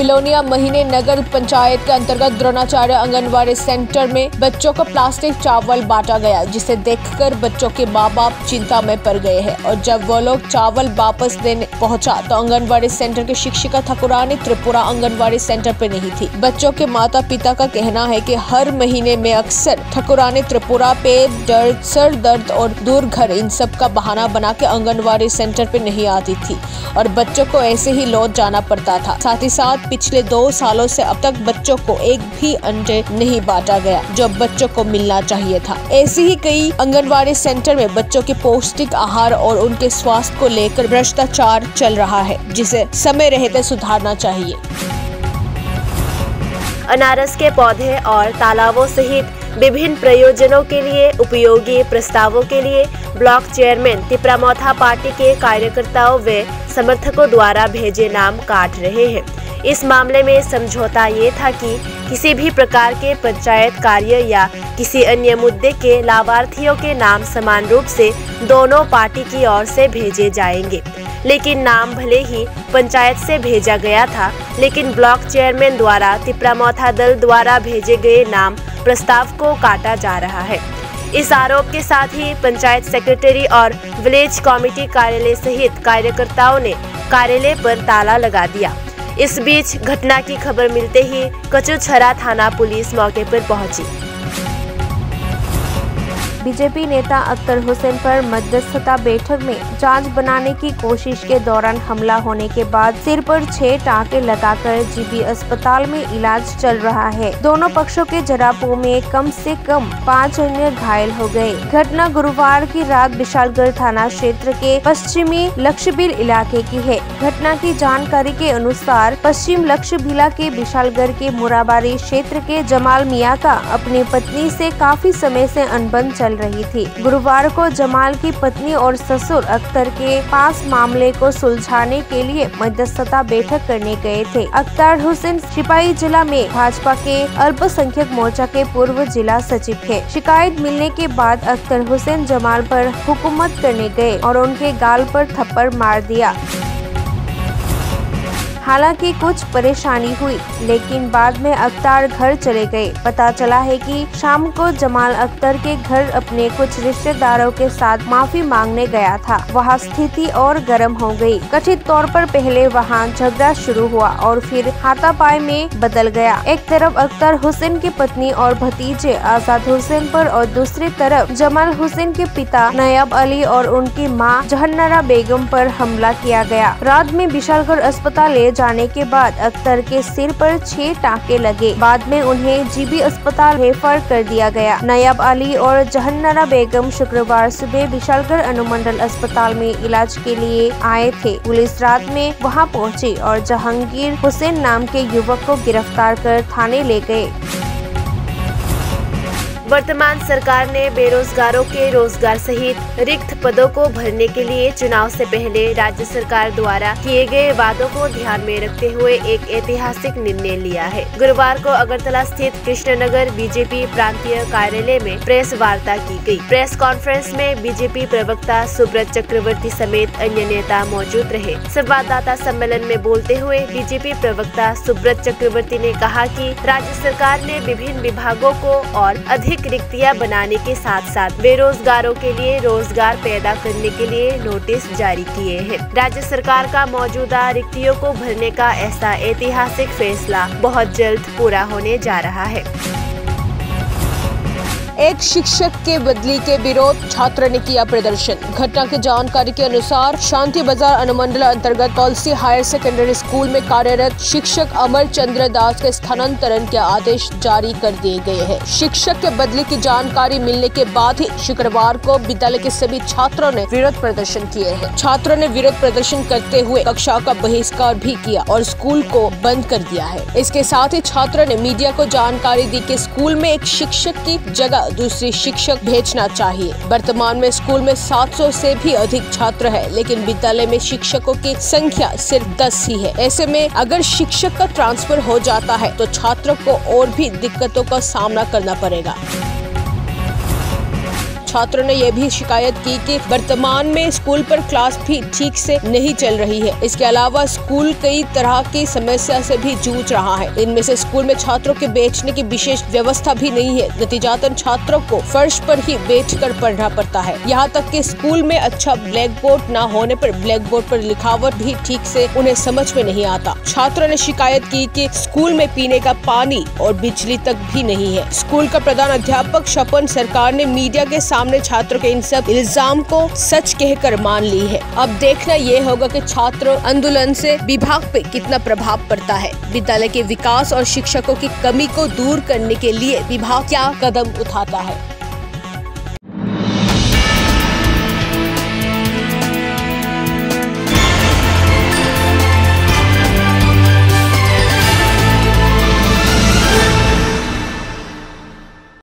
बिलोनिया महीने नगर पंचायत के अंतर्गत द्रोणाचार्य आंगनबाड़ी सेंटर में बच्चों को प्लास्टिक चावल बांटा गया, जिसे देखकर बच्चों के माँ बाप चिंता में पड़ गए हैं। और जब वो लोग चावल वापस देने पहुंचा तो आंगनबाड़ी सेंटर की शिक्षिका ठाकुरानी त्रिपुरा आंगनबाड़ी सेंटर पे नहीं थी। बच्चों के माता पिता का कहना है कि हर महीने में अक्सर ठाकुरानी त्रिपुरा पेट दर्द, सर दर्द और दूर घर इन सब का बहाना बना के आंगनबाड़ी सेंटर पे नहीं आती थी और बच्चों को ऐसे ही लौट जाना पड़ता था। साथ ही साथ पिछले 2 सालों से अब तक बच्चों को एक भी अंडे नहीं बांटा गया जो बच्चों को मिलना चाहिए था। ऐसे ही कई आंगनबाड़ी सेंटर में बच्चों के पौष्टिक आहार और उनके स्वास्थ्य को लेकर भ्रष्टाचार चल रहा है, जिसे समय रहते सुधारना चाहिए। अनारस के पौधे और तालाबों सहित विभिन्न प्रयोजनों के लिए उपयोगी प्रस्तावों के लिए ब्लॉक चेयरमैन तिपरामौथा पार्टी के कार्यकर्ताओं व समर्थकों द्वारा भेजे नाम काट रहे हैं। इस मामले में समझौता ये था कि किसी भी प्रकार के पंचायत कार्य या किसी अन्य मुद्दे के लाभार्थियों के नाम समान रूप से दोनों पार्टी की ओर से भेजे जाएंगे। लेकिन नाम भले ही पंचायत से भेजा गया था, लेकिन ब्लॉक चेयरमैन द्वारा तिपरामौथा दल द्वारा भेजे गए नाम प्रस्ताव को काटा जा रहा है। इस आरोप के साथ ही पंचायत सेक्रेटरी और विलेज कमेटी कार्यालय सहित कार्यकर्ताओं ने कार्यालय पर ताला लगा दिया। इस बीच घटना की खबर मिलते ही कचूछरा थाना पुलिस मौके पर पहुंची। बीजेपी नेता अख्तर हुसैन पर मध्यस्थता बैठक में जांच बनाने की कोशिश के दौरान हमला होने के बाद सिर पर 6 टाँके लगाकर जीबी अस्पताल में इलाज चल रहा है। दोनों पक्षों के झड़पों में कम से कम 5 अन्य घायल हो गए। घटना गुरुवार की रात विशालगढ़ थाना क्षेत्र के पश्चिमी लक्षबील इलाके की है। घटना की जानकारी के अनुसार पश्चिम लक्षबीला के विशालगढ़ के मुराबारी क्षेत्र के जमाल मियाँ का अपनी पत्नी से काफी समय से अनबन चल रही थी। गुरुवार को जमाल की पत्नी और ससुर अख्तर के पास मामले को सुलझाने के लिए मध्यस्थता बैठक करने गए थे। अख्तर हुसैन सिपाही जिला में भाजपा के अल्पसंख्यक मोर्चा के पूर्व जिला सचिव है। शिकायत मिलने के बाद अख्तर हुसैन जमाल पर हुकूमत करने गए और उनके गाल पर थप्पड़ मार दिया। हालांकि कुछ परेशानी हुई, लेकिन बाद में अख्तर घर चले गए। पता चला है कि शाम को जमाल अख्तर के घर अपने कुछ रिश्तेदारों के साथ माफी मांगने गया था। वहां स्थिति और गर्म हो गई। कथित तौर पर पहले वहां झगड़ा शुरू हुआ और फिर हाथापाई में बदल गया। एक तरफ अख्तर हुसैन की पत्नी और भतीजे आजाद हुसैन पर और दूसरी तरफ जमाल हुसैन के पिता नयाब अली और उनकी मां जहन्नरा बेगम पर हमला किया गया। रात में विशालगढ़ अस्पताल ले जाने के बाद अख्तर के सिर पर 6 टाँके लगे। बाद में उन्हें जीबी अस्पताल रेफर कर दिया गया। नयाब अली और जहन्नरा बेगम शुक्रवार सुबह विशालगढ़ अनुमंडल अस्पताल में इलाज के लिए आए थे। पुलिस रात में वहां पहुंची और जहांगीर हुसैन नाम के युवक को गिरफ्तार कर थाने ले गए। वर्तमान सरकार ने बेरोजगारों के रोजगार सहित रिक्त पदों को भरने के लिए चुनाव से पहले राज्य सरकार द्वारा किए गए वादों को ध्यान में रखते हुए एक ऐतिहासिक निर्णय लिया है। गुरुवार को अगरतला स्थित कृष्णनगर बीजेपी प्रांतीय कार्यालय में प्रेस वार्ता की गई। प्रेस कॉन्फ्रेंस में बीजेपी प्रवक्ता सुब्रत चक्रवर्ती समेत अन्य नेता मौजूद रहे। संवाददाता सम्मेलन में बोलते हुए बीजेपी प्रवक्ता सुब्रत चक्रवर्ती ने कहा कि राज्य सरकार ने विभिन्न विभागों को और अधिक रिक्तियां बनाने के साथ साथ बेरोजगारों के लिए रोजगार पैदा करने के लिए नोटिस जारी किए हैं। राज्य सरकार का मौजूदा रिक्तियों को भरने का ऐसा ऐतिहासिक फैसला बहुत जल्द पूरा होने जा रहा है। एक शिक्षक के बदली के विरोध छात्र ने किया प्रदर्शन। घटना की जानकारी के अनुसार शांति बाजार अनुमंडल अंतर्गत कौलसी हायर सेकेंडरी स्कूल में कार्यरत शिक्षक अमर चंद्र दास के स्थानांतरण के आदेश जारी कर दिए गए हैं। शिक्षक के बदली की जानकारी मिलने के बाद ही शुक्रवार को विद्यालय के सभी छात्रों ने विरोध प्रदर्शन किए हैं। छात्रों ने विरोध प्रदर्शन करते हुए कक्षा का बहिष्कार भी किया और स्कूल को बंद कर दिया है। इसके साथ ही छात्रों ने मीडिया को जानकारी दी कि स्कूल में एक शिक्षक की जगह दूसरी शिक्षक भेजना चाहिए। वर्तमान में स्कूल में 700 से भी अधिक छात्र है, लेकिन विद्यालय में शिक्षकों की संख्या सिर्फ 10 ही है। ऐसे में अगर शिक्षक का ट्रांसफर हो जाता है तो छात्रों को और भी दिक्कतों का सामना करना पड़ेगा। छात्रों ने यह भी शिकायत की कि वर्तमान में स्कूल पर क्लास भी ठीक से नहीं चल रही है। इसके अलावा स्कूल कई तरह की समस्या से भी जूझ रहा है। इनमें से स्कूल में छात्रों के बैठने की विशेष व्यवस्था भी नहीं है। नतीजातन छात्रों को फर्श पर ही बैठकर पढ़ना पड़ता है। यहाँ तक कि स्कूल में अच्छा ब्लैक बोर्ड न होने पर ब्लैक बोर्ड पर लिखावट भी ठीक से उन्हें समझ में नहीं आता। छात्रों ने शिकायत की कि स्कूल में पीने का पानी और बिजली तक भी नहीं है। स्कूल का प्रधान अध्यापक स्वपन सरकार ने मीडिया के सामने छात्रों के इन सब इल्जाम को सच कहकर मान ली है। अब देखना ये होगा कि छात्र आंदोलन से विभाग पे कितना प्रभाव पड़ता है। विद्यालय के विकास और शिक्षकों की कमी को दूर करने के लिए विभाग क्या कदम उठाता है।